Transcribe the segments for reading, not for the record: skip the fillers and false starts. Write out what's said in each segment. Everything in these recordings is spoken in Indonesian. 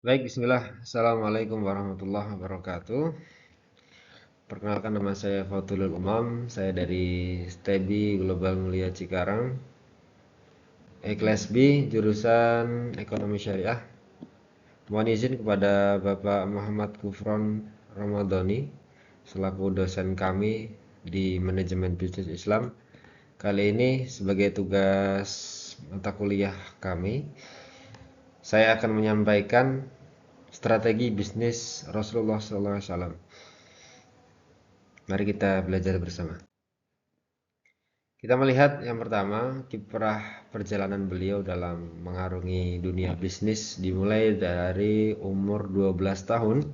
Baik, bismillah. Assalamualaikum warahmatullahi wabarakatuh. Perkenalkan, nama saya Fathulul Umam. Saya dari STEBI Global Mulia Cikarang, kelas B, jurusan Ekonomi Syariah. Mohon izin kepada Bapak Muhammad Kufron Ramadhani selaku dosen kami di Manajemen Bisnis Islam. Kali ini sebagai tugas mata kuliah kami, saya akan menyampaikan strategi bisnis Rasulullah SAW. Mari kita belajar bersama. Kita melihat yang pertama, kiprah perjalanan beliau dalam mengarungi dunia bisnis dimulai dari umur 12 tahun.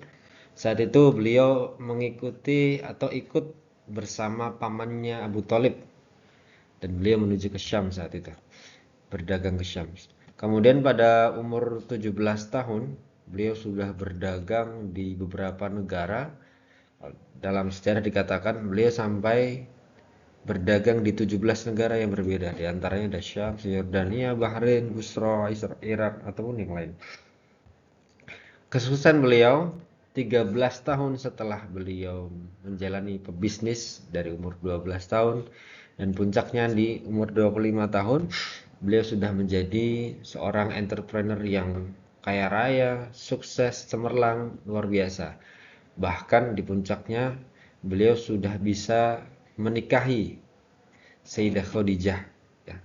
Saat itu beliau mengikuti atau ikut bersama pamannya Abu Thalib dan beliau menuju ke Syam saat itu, berdagang ke Syam. Kemudian pada umur 17 tahun, beliau sudah berdagang di beberapa negara. Dalam sejarah dikatakan beliau sampai berdagang di 17 negara yang berbeda, di antaranya ada Syam, Yordania, Bahrain, Busra, Irak, ataupun yang lain. Kesuksesan beliau 13 tahun setelah beliau menjalani pebisnis dari umur 12 tahun, dan puncaknya di umur 25 tahun beliau sudah menjadi seorang entrepreneur yang kaya raya, sukses, cemerlang, luar biasa. Bahkan di puncaknya beliau sudah bisa menikahi Sayyidah Khadijah, ya.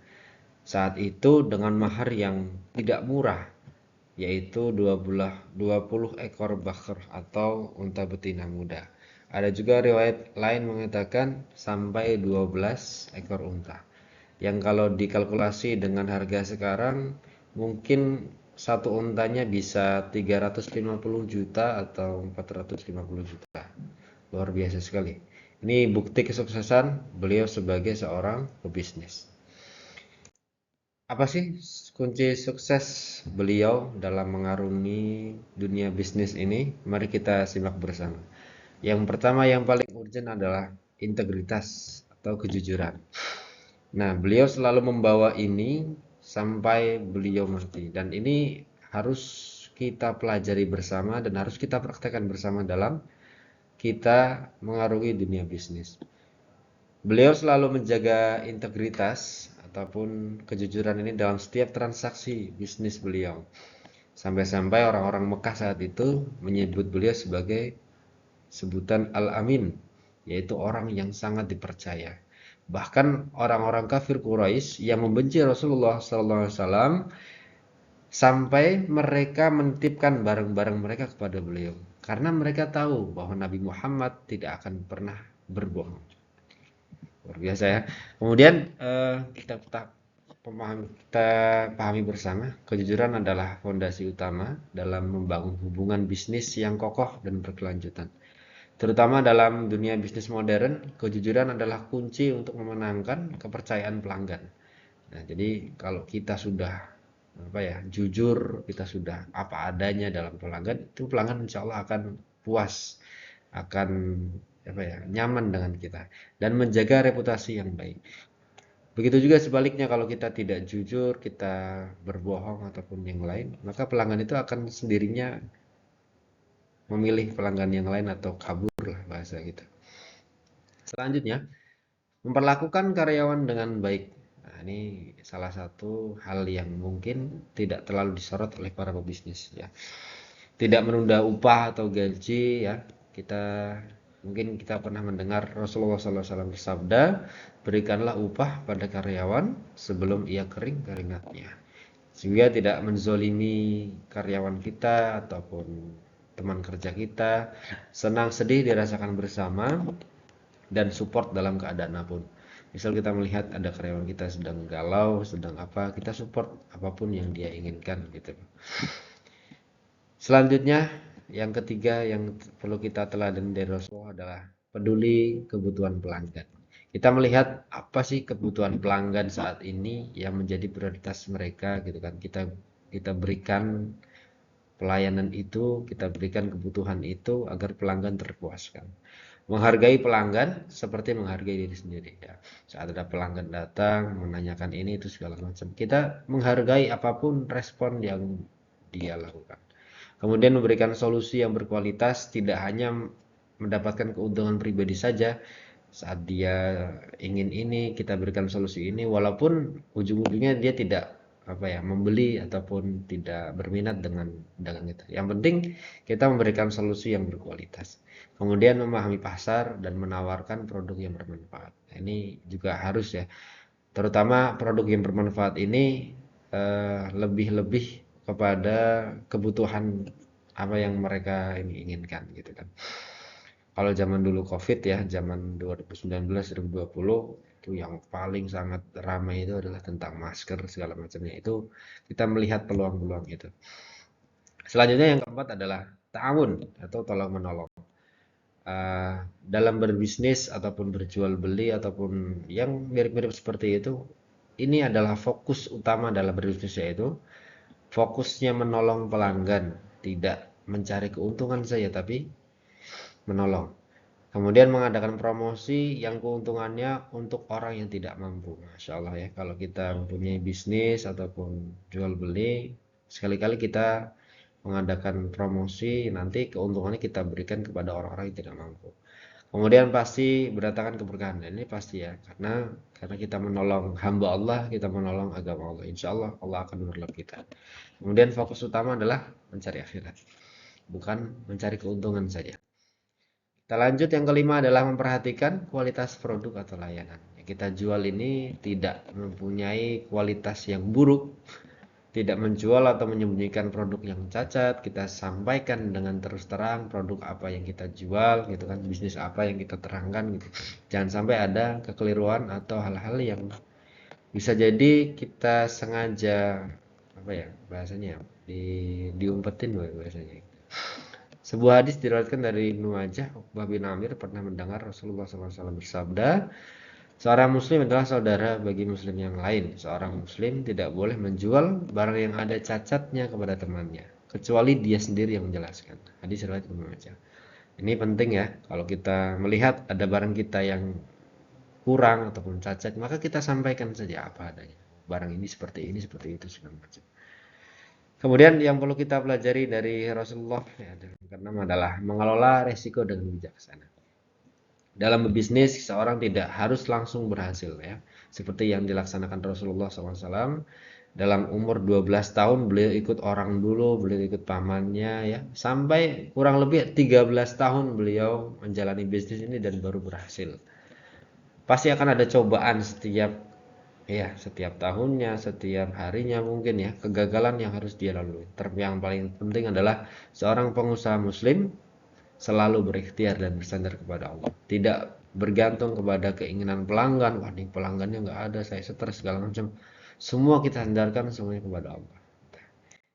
Saat itu dengan mahar yang tidak murah, yaitu 20 ekor bakar atau unta betina muda. Ada juga riwayat lain mengatakan sampai 12 ekor unta. Yang kalau dikalkulasi dengan harga sekarang, mungkin satu untanya bisa 350 juta atau 450 juta. Luar biasa sekali. Ini bukti kesuksesan beliau sebagai seorang pebisnis. Apa sih kunci sukses beliau dalam mengarungi dunia bisnis ini? Mari kita simak bersama. Yang pertama yang paling urgent adalah integritas atau kejujuran. Nah, beliau selalu membawa ini sampai beliau mati, dan ini harus kita pelajari bersama dan harus kita praktekkan bersama dalam kita mengarungi dunia bisnis. Beliau selalu menjaga integritas ataupun kejujuran ini dalam setiap transaksi bisnis beliau. Sampai-sampai orang-orang Mekah saat itu menyebut beliau sebagai sebutan Al-Amin, yaitu orang yang sangat dipercaya. Bahkan orang-orang kafir Quraisy yang membenci Rasulullah SAW sampai mereka menitipkan barang-barang mereka kepada beliau, karena mereka tahu bahwa Nabi Muhammad tidak akan pernah berbohong. Luar biasa ya. Kemudian kita pahami bersama, kejujuran adalah fondasi utama dalam membangun hubungan bisnis yang kokoh dan berkelanjutan. Terutama dalam dunia bisnis modern, kejujuran adalah kunci untuk memenangkan kepercayaan pelanggan. Nah, jadi kalau kita sudah jujur, kita sudah apa adanya dalam pelanggan, itu pelanggan insya Allah akan puas, akan nyaman dengan kita dan menjaga reputasi yang baik. Begitu juga sebaliknya, kalau kita tidak jujur, kita berbohong ataupun yang lain, maka pelanggan itu akan sendirinya memilih pelanggan yang lain atau kabur lah bahasa gitu. Selanjutnya, memperlakukan karyawan dengan baik. Nah, ini salah satu hal yang mungkin tidak terlalu disorot oleh para pebisnis, ya. Tidak menunda upah atau gaji, ya. Kita pernah mendengar Rasulullah SAW bersabda, berikanlah upah pada karyawan sebelum ia kering keringatnya, sehingga tidak menzolimi karyawan kita ataupun teman kerja kita. Senang sedih dirasakan bersama dan support dalam keadaan apapun. Misal kita melihat ada karyawan kita sedang galau, sedang apa, kita support apapun yang dia inginkan gitu. Selanjutnya, yang ketiga yang perlu kita teladan dari Rasulullah adalah peduli kebutuhan pelanggan. Kita melihat apa sih kebutuhan pelanggan saat ini yang menjadi prioritas mereka gitu kan. Kita berikan pelayanan itu, kita berikan kebutuhan itu agar pelanggan terpuaskan. Menghargai pelanggan seperti menghargai diri sendiri, ya. Saat ada pelanggan datang menanyakan ini itu segala macam, kita menghargai apapun respon yang dia lakukan. Kemudian memberikan solusi yang berkualitas, tidak hanya mendapatkan keuntungan pribadi saja. Saat dia ingin ini, kita berikan solusi ini, walaupun ujung-ujungnya dia tidak membeli ataupun tidak berminat dengan dagang itu. Yang penting kita memberikan solusi yang berkualitas. Kemudian memahami pasar dan menawarkan produk yang bermanfaat. Nah, ini juga harus ya. Terutama produk yang bermanfaat ini lebih-lebih kepada kebutuhan apa yang mereka inginkan gitu kan. Kalau zaman dulu COVID ya, zaman 2019 2020 itu yang paling sangat ramai itu adalah tentang masker segala macamnya. Itu kita melihat peluang-peluang itu. Selanjutnya yang keempat adalah ta'awun atau tolong menolong. Dalam berbisnis ataupun berjual beli ataupun yang mirip-mirip seperti itu, ini adalah fokus utama dalam berbisnis, yaitu fokusnya menolong pelanggan, tidak mencari keuntungan saja tapi menolong. Kemudian mengadakan promosi yang keuntungannya untuk orang yang tidak mampu. Masya Allah ya, kalau kita mempunyai bisnis ataupun jual beli, sekali-kali kita mengadakan promosi, nanti keuntungannya kita berikan kepada orang-orang yang tidak mampu. Kemudian pasti berdatangan keberkahan. Ini pasti ya, karena kita menolong hamba Allah, kita menolong agama Allah. Insya Allah Allah akan menolong kita. Kemudian fokus utama adalah mencari akhirat, bukan mencari keuntungan saja. Kita lanjut, yang kelima adalah memperhatikan kualitas produk atau layanan. Yang kita jual ini tidak mempunyai kualitas yang buruk, tidak menjual atau menyembunyikan produk yang cacat. Kita sampaikan dengan terus terang produk apa yang kita jual gitu kan, bisnis apa yang kita terangkan gitu. Jangan sampai ada kekeliruan atau hal-hal yang bisa jadi kita sengaja bahasanya diumpetin bahasanya. Sebuah hadis diriwayatkan dari Ibnu Majah, Uqbah bin Amir pernah mendengar Rasulullah SAW bersabda, seorang muslim adalah saudara bagi muslim yang lain. Seorang muslim tidak boleh menjual barang yang ada cacatnya kepada temannya, kecuali dia sendiri yang menjelaskan. Hadis riwayat Ibnu Majah. Ini penting ya, kalau kita melihat ada barang kita yang kurang ataupun cacat, maka kita sampaikan saja apa adanya. Barang ini seperti itu segala macam. Kemudian yang perlu kita pelajari dari Rasulullah ya, keenam adalah mengelola resiko dengan bijaksana. Dalam berbisnis, seorang tidak harus langsung berhasil ya. Seperti yang dilaksanakan Rasulullah SAW. Dalam umur 12 tahun beliau ikut orang dulu, beliau ikut pamannya ya. Sampai kurang lebih 13 tahun beliau menjalani bisnis ini dan baru berhasil. Pasti akan ada cobaan setiap tahunnya, setiap harinya mungkin ya, kegagalan yang harus dia lalui. Yang paling penting adalah seorang pengusaha muslim selalu berikhtiar dan bersandar kepada Allah. Tidak bergantung kepada keinginan pelanggan. Wah, ini pelanggannya nggak ada, saya stres segala macam. Semua kita sandarkan semuanya kepada Allah.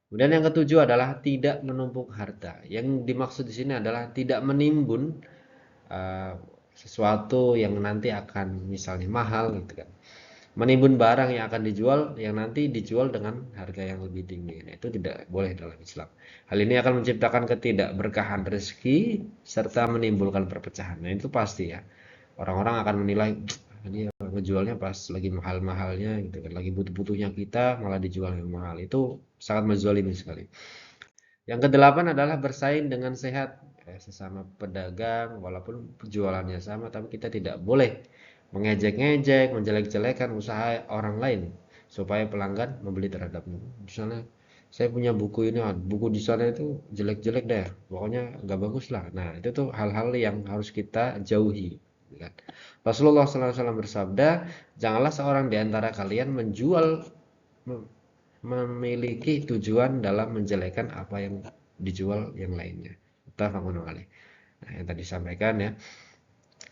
Kemudian yang ketujuh adalah tidak menumpuk harta. Yang dimaksud di sini adalah tidak menimbun uh, sesuatu yang nanti akan misalnya mahal gitu kan. Menimbun barang yang akan dijual yang nanti dijual dengan harga yang lebih tinggi. Nah, itu tidak boleh dalam Islam. Hal ini akan menciptakan ketidakberkahan rezeki serta menimbulkan perpecahan. Nah, itu pasti ya. Orang-orang akan menilai dia ngejualnya pas lagi mahal-mahalnya gitu kan. Lagi butuh-butuhnya kita malah dijual yang mahal. Itu sangat menzalimi sekali. Yang kedelapan adalah bersaing dengan sehat. Sesama pedagang walaupun penjualannya sama, tapi kita tidak boleh mengejek-ngejek, menjelek-jelekan usaha orang lain supaya pelanggan membeli terhadapmu. Misalnya saya punya buku ini, buku di sana itu jelek-jelek deh, pokoknya nggak bagus lah. Nah, itu tuh hal-hal yang harus kita jauhi. Kan? Rasulullah SAW bersabda, janganlah seorang di antara kalian memiliki tujuan dalam menjelekan apa yang dijual yang lainnya. Muttafaqun alaih. Nah, yang tadi sampaikan ya,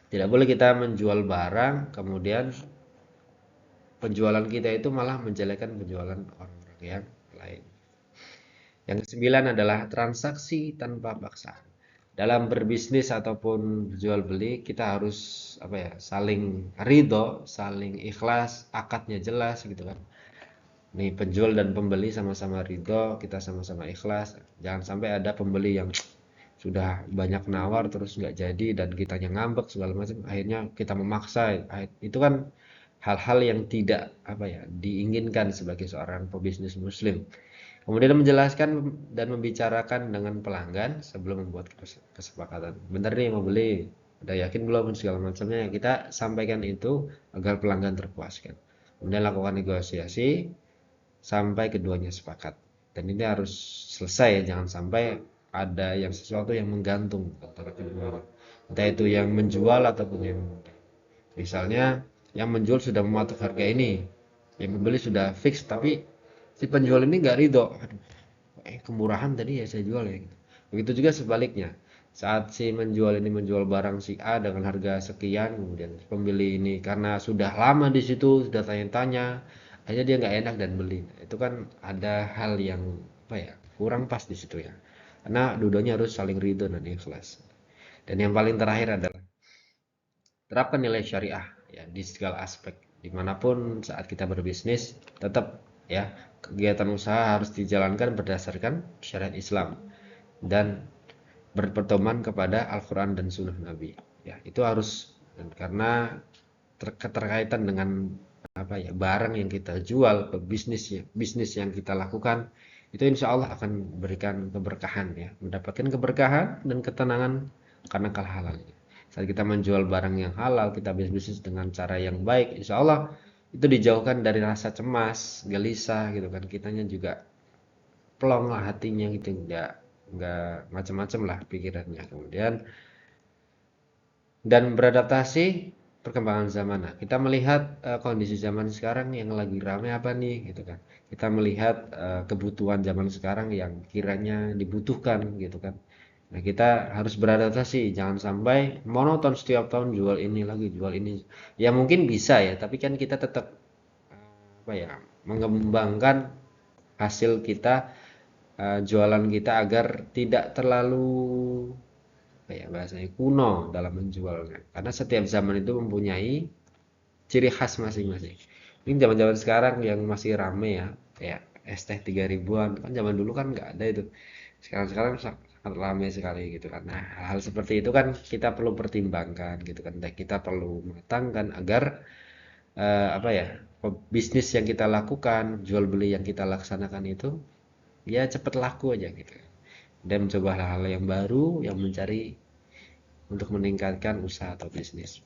tidak boleh kita menjual barang kemudian penjualan kita itu malah menjelekan penjualan orang-orang yang lain. Yang kesembilan adalah transaksi tanpa paksaan. Dalam berbisnis ataupun jual beli kita harus saling ridho, saling ikhlas, akadnya jelas gitu kan. Nih penjual dan pembeli sama-sama ridho, kita sama-sama ikhlas. Jangan sampai ada pembeli yang sudah banyak nawar terus nggak jadi dan kitanya ngambek segala macam, akhirnya kita memaksa. Itu kan hal-hal yang tidak diinginkan sebagai seorang pebisnis muslim. Kemudian menjelaskan dan membicarakan dengan pelanggan sebelum membuat kesepakatan. Bener nih mau beli, udah yakin belum segala macamnya. Kita sampaikan itu agar pelanggan terpuaskan. Kemudian lakukan negosiasi sampai keduanya sepakat. Dan ini harus selesai ya, jangan sampai ada yang sesuatu yang menggantung antara kedua. Entah itu yang menjual ataupun yang membeli. Misalnya yang menjual sudah mematok harga ini, yang membeli sudah fix, tapi si penjual ini nggak ridho. Aduh, kemurahan tadi ya saya jual ya. Gitu. Begitu juga sebaliknya. Saat si menjual ini menjual barang si A dengan harga sekian, kemudian pembeli ini karena sudah lama di situ, sudah tanya-tanya, akhirnya dia nggak enak dan beli. Nah, itu kan ada hal yang apa ya kurang pas di situ ya. Karena dua-duanya harus saling ridho dan ikhlas. Dan yang paling terakhir adalah terapkan nilai syariah ya di segala aspek. Dimanapun saat kita berbisnis, tetap ya kegiatan usaha harus dijalankan berdasarkan syariat Islam dan berpedoman kepada Al-Quran dan Sunnah Nabi. Ya, itu harus karena keterkaitan dengan apa ya barang yang kita jual, bisnis yang kita lakukan itu insya Allah akan memberikan keberkahan ya, mendapatkan keberkahan dan ketenangan karena halal. Saat kita menjual barang yang halal, kita bisnis dengan cara yang baik, insya Allah itu dijauhkan dari rasa cemas, gelisah gitu kan. Kitanya juga plong lah hatinya gitu, nggak macam-macam lah pikirannya. Kemudian dan beradaptasi perkembangan zaman. Nah, kita melihat kondisi zaman sekarang yang lagi ramai apa nih gitu kan. Kita melihat kebutuhan zaman sekarang yang kiranya dibutuhkan gitu kan. Nah, kita harus beradaptasi, jangan sampai monoton setiap tahun jual ini lagi, jual ini. Ya mungkin bisa ya, tapi kan kita tetap apa ya, mengembangkan hasil kita, jualan kita agar tidak terlalu apa ya bahasanya kuno dalam menjualnya. Karena setiap zaman itu mempunyai ciri khas masing-masing. Ini zaman-zaman sekarang yang masih rame ya, kayak es teh 3 ribuan, kan zaman dulu kan nggak ada itu. Sekarang-sekarang sangat ramai sekali gitu kan. Nah, hal seperti itu kan kita perlu pertimbangkan gitu kan. Dan kita perlu matangkan agar apa ya, bisnis yang kita lakukan, jual beli yang kita laksanakan itu ya cepat laku aja gitu. Dan mencoba hal-hal yang baru, yang mencari untuk meningkatkan usaha atau bisnis.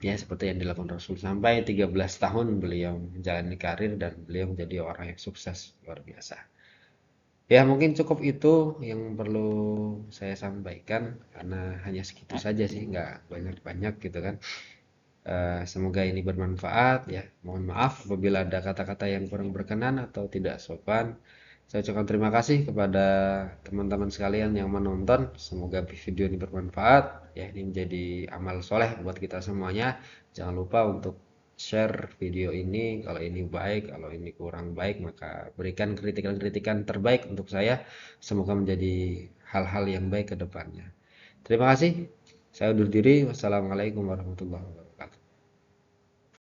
Ya, seperti yang dilakukan Rasul sampai 13 tahun beliau menjalani karir dan beliau menjadi orang yang sukses luar biasa. Ya, mungkin cukup itu yang perlu saya sampaikan karena hanya segitu saja sih, nggak banyak-banyak gitu kan. Semoga ini bermanfaat ya. Mohon maaf apabila ada kata-kata yang kurang berkenan atau tidak sopan. Saya ucapkan terima kasih kepada teman-teman sekalian yang menonton. Semoga video ini bermanfaat. Ya, ini menjadi amal soleh buat kita semuanya. Jangan lupa untuk share video ini. Kalau ini baik, kalau ini kurang baik, maka berikan kritikan-kritikan terbaik untuk saya. Semoga menjadi hal-hal yang baik ke depannya. Terima kasih. Saya undur diri. Wassalamualaikum warahmatullahi wabarakatuh.